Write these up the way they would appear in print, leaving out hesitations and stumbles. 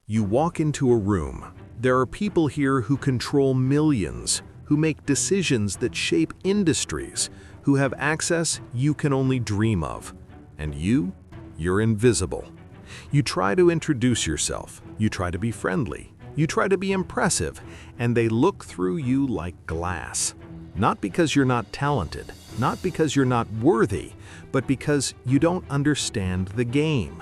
You walk into a room. There are people here who control millions, who make decisions that shape industries, who have access you can only dream of. And you're invisible. You try to introduce yourself, you try to be friendly, you try to be impressive, and they look through you like glass. Not because you're not talented, not because you're not worthy, but because you don't understand the game.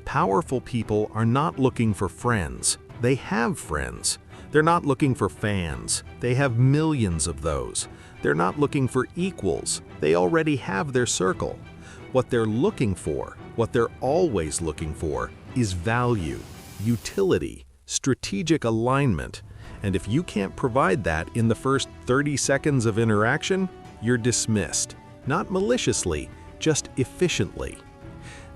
Powerful people are not looking for friends. They have friends. They're not looking for fans. They have millions of those. They're not looking for equals. They already have their circle. What they're looking for, what they're always looking for, is value, utility, strategic alignment. And if you can't provide that in the first 30 seconds of interaction, you're dismissed. Not maliciously, just efficiently.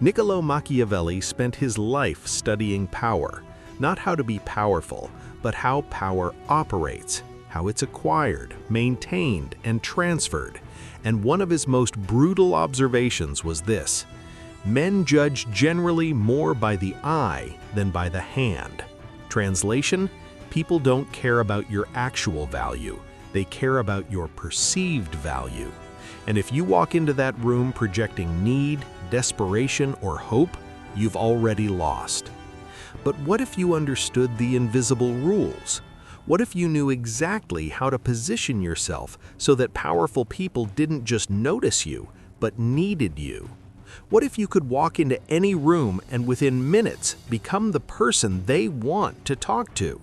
Niccolo Machiavelli spent his life studying power, not how to be powerful, but how power operates, how it's acquired, maintained, and transferred. And one of his most brutal observations was this: men judge generally more by the eye than by the hand. Translation: people don't care about your actual value, they care about your perceived value. And if you walk into that room projecting need, desperation, or hope, you've already lost. But what if you understood the invisible rules? What if you knew exactly how to position yourself so that powerful people didn't just notice you, but needed you? What if you could walk into any room and within minutes become the person they want to talk to?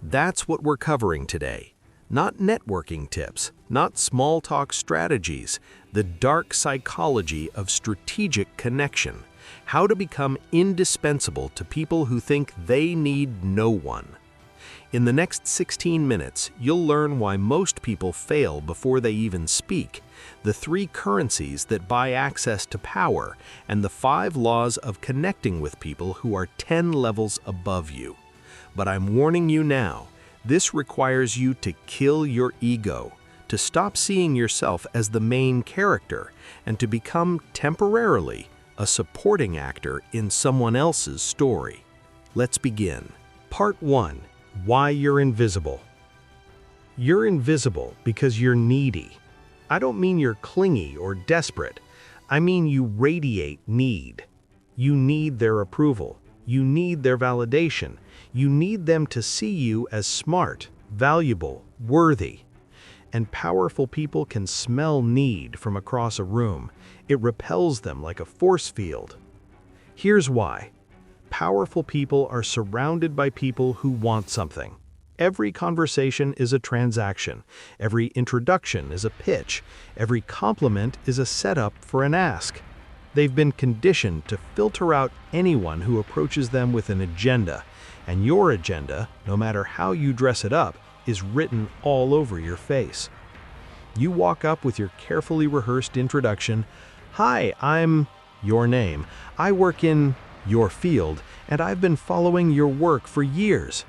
That's what we're covering today. Not networking tips, not small talk strategies, the dark psychology of strategic connection. How to become indispensable to people who think they need no one. In the next 16 minutes, you'll learn why most people fail before they even speak, the 3 currencies that buy access to power, and the 5 laws of connecting with people who are 10 levels above you. But I'm warning you now, this requires you to kill your ego, to stop seeing yourself as the main character, and to become, temporarily, a supporting actor in someone else's story. Let's begin. Part 1. Why you're invisible. You're invisible because you're needy. I don't mean you're clingy or desperate. I mean you radiate need. You need their approval. You need their validation. You need them to see you as smart, valuable, worthy. And powerful people can smell need from across a room. It repels them like a force field. Here's why. Powerful people are surrounded by people who want something. Every conversation is a transaction. Every introduction is a pitch. Every compliment is a setup for an ask. They've been conditioned to filter out anyone who approaches them with an agenda, and your agenda, no matter how you dress it up, is written all over your face. You walk up with your carefully rehearsed introduction. Hi, I'm your name. I work in your field, and I've been following your work for years.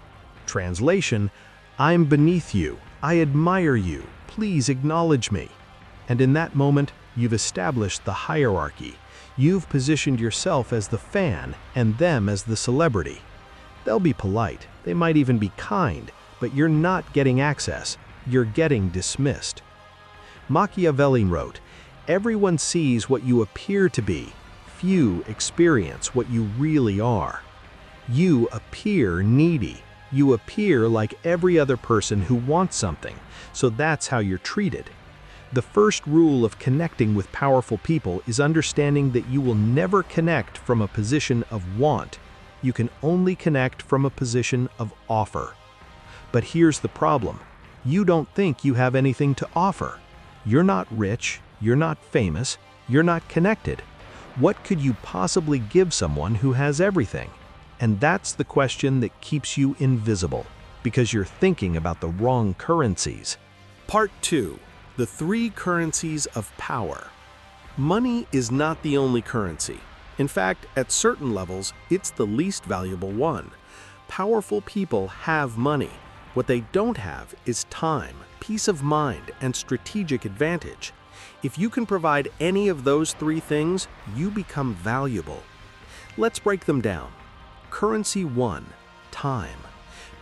Translation: I'm beneath you. I admire you. Please acknowledge me. And in that moment, you've established the hierarchy. You've positioned yourself as the fan and them as the celebrity. They'll be polite. They might even be kind, but you're not getting access. You're getting dismissed. Machiavelli wrote, "Everyone sees what you appear to be. Few experience what you really are." You appear needy. You appear like every other person who wants something, so that's how you're treated. The first rule of connecting with powerful people is understanding that you will never connect from a position of want. You can only connect from a position of offer. But here's the problem. You don't think you have anything to offer. You're not rich, you're not famous, you're not connected. What could you possibly give someone who has everything? And that's the question that keeps you invisible, because you're thinking about the wrong currencies. Part 2. The 3 currencies of power. Money is not the only currency. In fact, at certain levels, it's the least valuable one. Powerful people have money. What they don't have is time, peace of mind, and strategic advantage. If you can provide any of those 3 things, you become valuable. Let's break them down. Currency 1, time.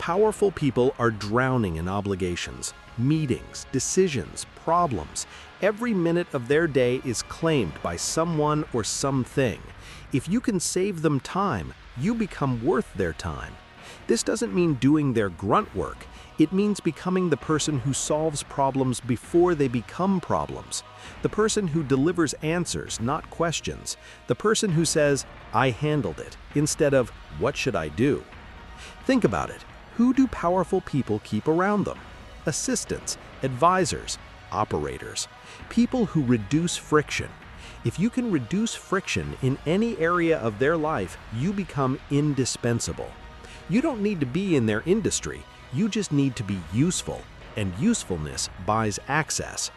Powerful people are drowning in obligations, meetings, decisions, problems. Every minute of their day is claimed by someone or something. If you can save them time, you become worth their time. This doesn't mean doing their grunt work. It means becoming the person who solves problems before they become problems. The person who delivers answers, not questions. The person who says, "I handled it," instead of, "What should I do?" Think about it. Who do powerful people keep around them? Assistants, advisors, operators, people who reduce friction. If you can reduce friction in any area of their life, you become indispensable. You don't need to be in their industry, you just need to be useful, and usefulness buys access.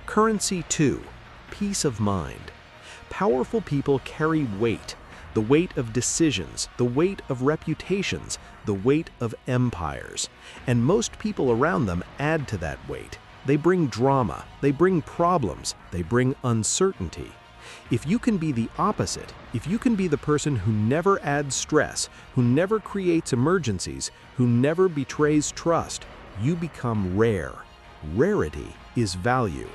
Currency 2, peace of mind. Powerful people carry weight, the weight of decisions, the weight of reputations, the weight of empires. And most people around them add to that weight. They bring drama, they bring problems, they bring uncertainty. If you can be the opposite, if you can be the person who never adds stress, who never creates emergencies, who never betrays trust, you become rare. Rarity is value.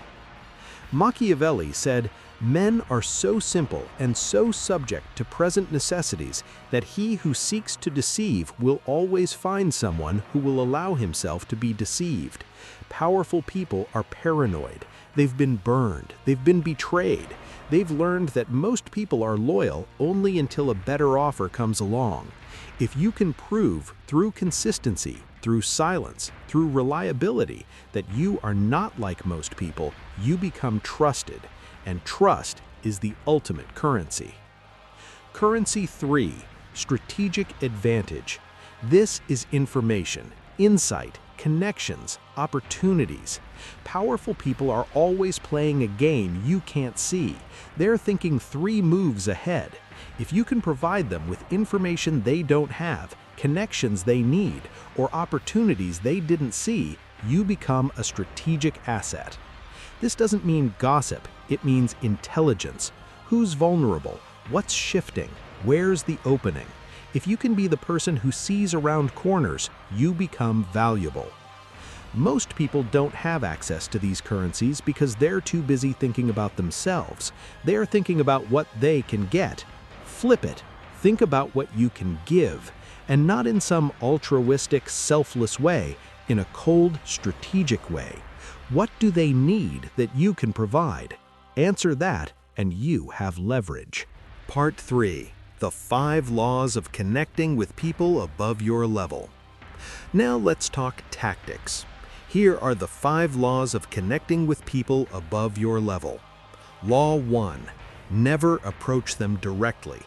Machiavelli said, "Men are so simple and so subject to present necessities that he who seeks to deceive will always find someone who will allow himself to be deceived." Powerful people are paranoid. They've been burned. They've been betrayed. They've learned that most people are loyal only until a better offer comes along. If you can prove through consistency, through silence, through reliability, that you are not like most people, you become trusted. And trust is the ultimate currency. Currency 3, strategic advantage. This is information, insight, connections, opportunities. Powerful people are always playing a game you can't see. They're thinking 3 moves ahead. If you can provide them with information they don't have, connections they need, or opportunities they didn't see, you become a strategic asset. This doesn't mean gossip, it means intelligence. Who's vulnerable? What's shifting? Where's the opening? If you can be the person who sees around corners, you become valuable. Most people don't have access to these currencies because they're too busy thinking about themselves. They're thinking about what they can get. Flip it. Think about what you can give, and not in some altruistic, selfless way, in a cold, strategic way. What do they need that you can provide? Answer that, and you have leverage. Part 3. The 5 laws of connecting with people above your level. Now let's talk tactics. Here are the 5 laws of connecting with people above your level. Law 1. Never approach them directly.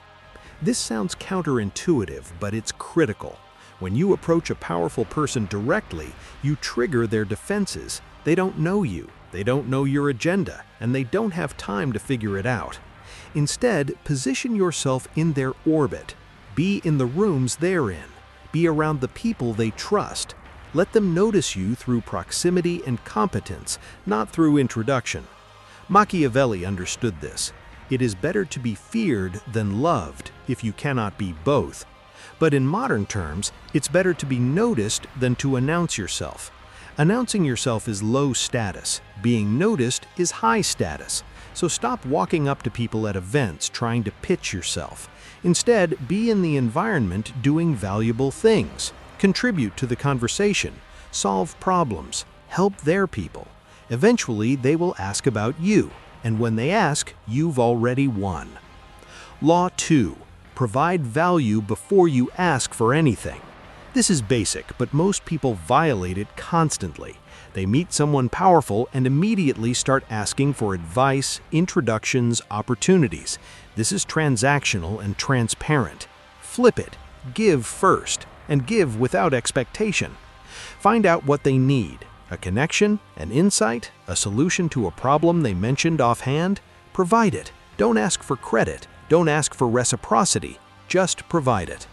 This sounds counterintuitive, but it's critical. When you approach a powerful person directly, you trigger their defenses. They don't know you, they don't know your agenda, and they don't have time to figure it out. Instead, position yourself in their orbit. Be in the rooms they're in. Be around the people they trust. Let them notice you through proximity and competence, not through introduction. Machiavelli understood this. It is better to be feared than loved if you cannot be both. But in modern terms, it's better to be noticed than to announce yourself. Announcing yourself is low status. Being noticed is high status. So stop walking up to people at events trying to pitch yourself. Instead, be in the environment doing valuable things. Contribute to the conversation. Solve problems. Help their people. Eventually, they will ask about you. And when they ask, you've already won. Law 2. Provide value before you ask for anything. This is basic, but most people violate it constantly. They meet someone powerful and immediately start asking for advice, introductions, opportunities. This is transactional and transparent. Flip it. Give first, and give without expectation. Find out what they need. A connection, an insight, a solution to a problem they mentioned offhand? Provide it. Don't ask for credit. Don't ask for reciprocity. Just provide it.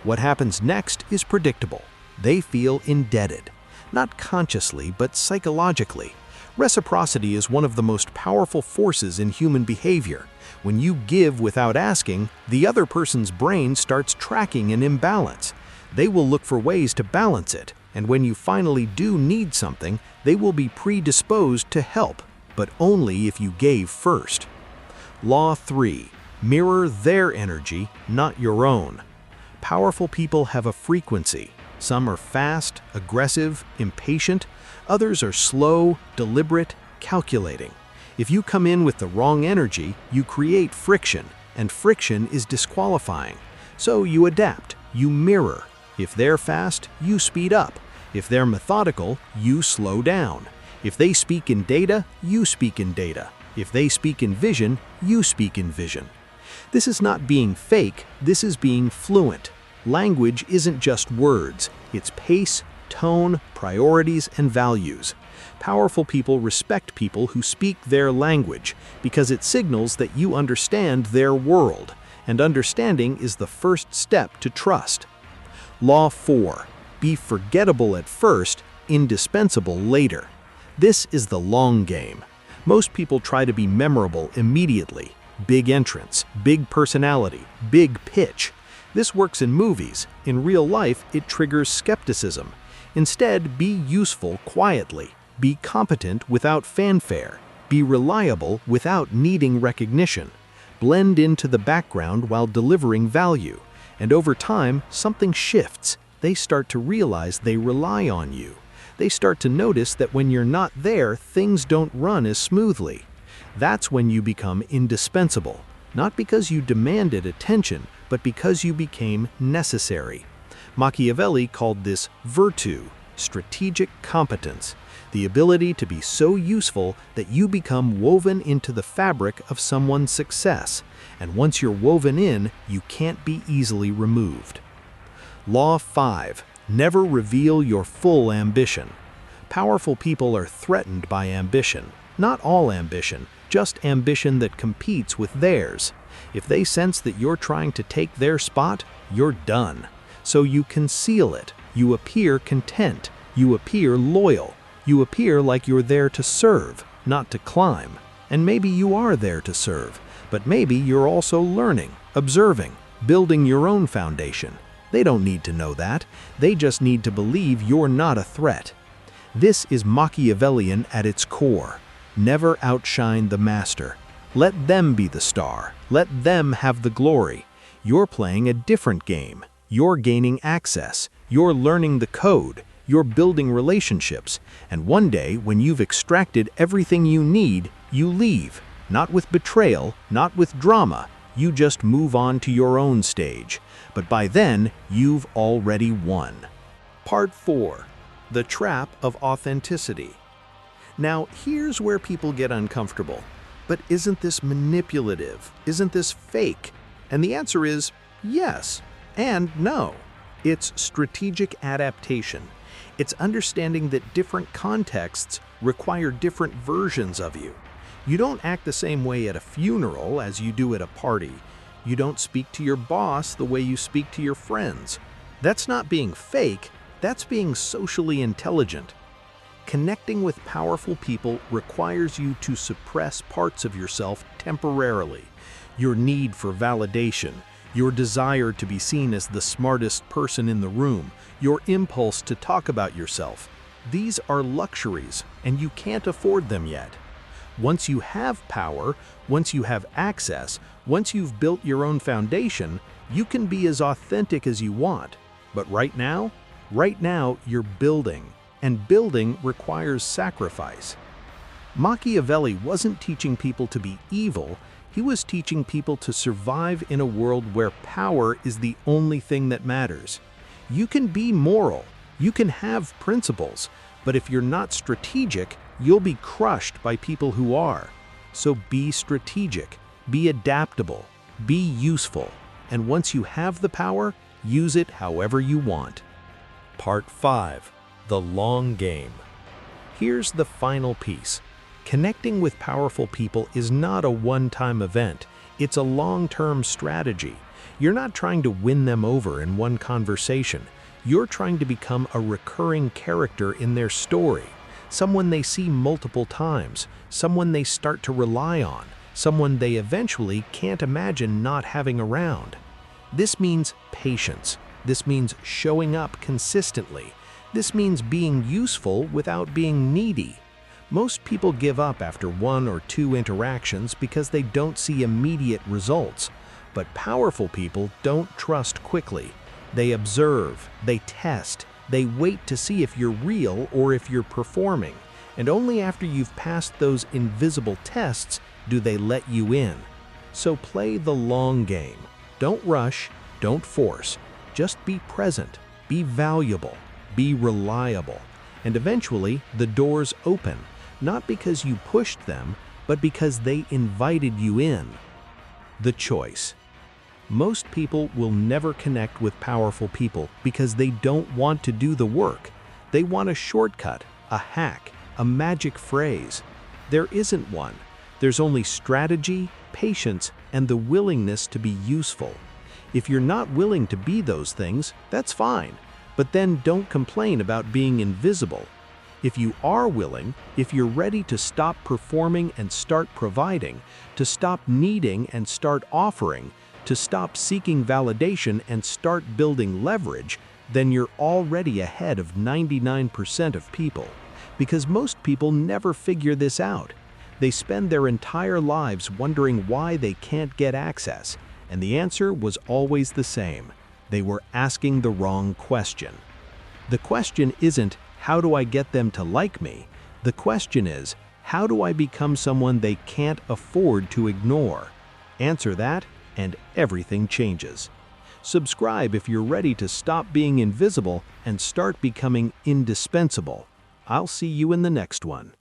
What happens next is predictable. They feel indebted. Not consciously, but psychologically. Reciprocity is one of the most powerful forces in human behavior. When you give without asking, the other person's brain starts tracking an imbalance. They will look for ways to balance it, and when you finally do need something, they will be predisposed to help, but only if you gave first. Law 3. Mirror their energy, not your own. Powerful people have a frequency. Some are fast, aggressive, impatient. Others are slow, deliberate, calculating. If you come in with the wrong energy, you create friction, and friction is disqualifying. So you adapt, you mirror. If they're fast, you speed up. If they're methodical, you slow down. If they speak in data, you speak in data. If they speak in vision, you speak in vision. This is not being fake, this is being fluent. Language isn't just words, it's pace, tone, priorities, and values. Powerful people respect people who speak their language because it signals that you understand their world, and understanding is the first step to trust. Law 4. Be forgettable at first, indispensable later. This is the long game. Most people try to be memorable immediately. Big entrance, big personality, big pitch. This works in movies. In real life, it triggers skepticism. Instead, be useful quietly. Be competent without fanfare. Be reliable without needing recognition. Blend into the background while delivering value. And over time, something shifts. They start to realize they rely on you. They start to notice that when you're not there, things don't run as smoothly. That's when you become indispensable, not because you demanded attention, but because you became necessary. Machiavelli called this virtue, strategic competence, the ability to be so useful that you become woven into the fabric of someone's success, and once you're woven in, you can't be easily removed. Law 5. Never reveal your full ambition. Powerful people are threatened by ambition. Not all ambition, just ambition that competes with theirs. If they sense that you're trying to take their spot, you're done. So you conceal it. You appear content. You appear loyal. You appear like you're there to serve, not to climb. And maybe you are there to serve, but maybe you're also learning, observing, building your own foundation. They don't need to know that. They just need to believe you're not a threat. This is Machiavellian at its core. Never outshine the master. Let them be the star. Let them have the glory. You're playing a different game. You're gaining access. You're learning the code. You're building relationships. And one day, when you've extracted everything you need, you leave. Not with betrayal, not with drama. You just move on to your own stage. But by then, you've already won. Part 4. The Trap of Authenticity. Now, here's where people get uncomfortable. But isn't this manipulative? Isn't this fake? And the answer is yes and no. It's strategic adaptation. It's understanding that different contexts require different versions of you. You don't act the same way at a funeral as you do at a party. You don't speak to your boss the way you speak to your friends. That's not being fake, that's being socially intelligent. Connecting with powerful people requires you to suppress parts of yourself temporarily. Your need for validation, your desire to be seen as the smartest person in the room, your impulse to talk about yourself. These are luxuries, and you can't afford them yet. Once you have power, once you have access, once you've built your own foundation, you can be as authentic as you want. But right now you're building, and building requires sacrifice. Machiavelli wasn't teaching people to be evil, he was teaching people to survive in a world where power is the only thing that matters. You can be moral, you can have principles, but if you're not strategic, you'll be crushed by people who are. So be strategic, be adaptable, be useful, and once you have the power, use it however you want. Part 5. The Long Game. Here's the final piece. Connecting with powerful people is not a one-time event. It's a long-term strategy. You're not trying to win them over in one conversation. You're trying to become a recurring character in their story. Someone they see multiple times, someone they start to rely on, someone they eventually can't imagine not having around. This means patience. This means showing up consistently. This means being useful without being needy. Most people give up after 1 or 2 interactions because they don't see immediate results. But powerful people don't trust quickly. They observe, they test, they wait to see if you're real or if you're performing. And only after you've passed those invisible tests do they let you in. So play the long game. Don't rush, don't force. Just be present, be valuable, be reliable. And eventually, the doors open, not because you pushed them, but because they invited you in. The choice. Most people will never connect with powerful people because they don't want to do the work. They want a shortcut, a hack, a magic phrase. There isn't one. There's only strategy, patience, and the willingness to be useful. If you're not willing to be those things, that's fine. But then don't complain about being invisible. If you are willing, if you're ready to stop performing and start providing, to stop needing and start offering, to stop seeking validation and start building leverage, then you're already ahead of 99% of people. Because most people never figure this out. They spend their entire lives wondering why they can't get access, and the answer was always the same. They were asking the wrong question. The question isn't, how do I get them to like me? The question is, how do I become someone they can't afford to ignore? Answer that, and everything changes. Subscribe if you're ready to stop being invisible and start becoming indispensable. I'll see you in the next one.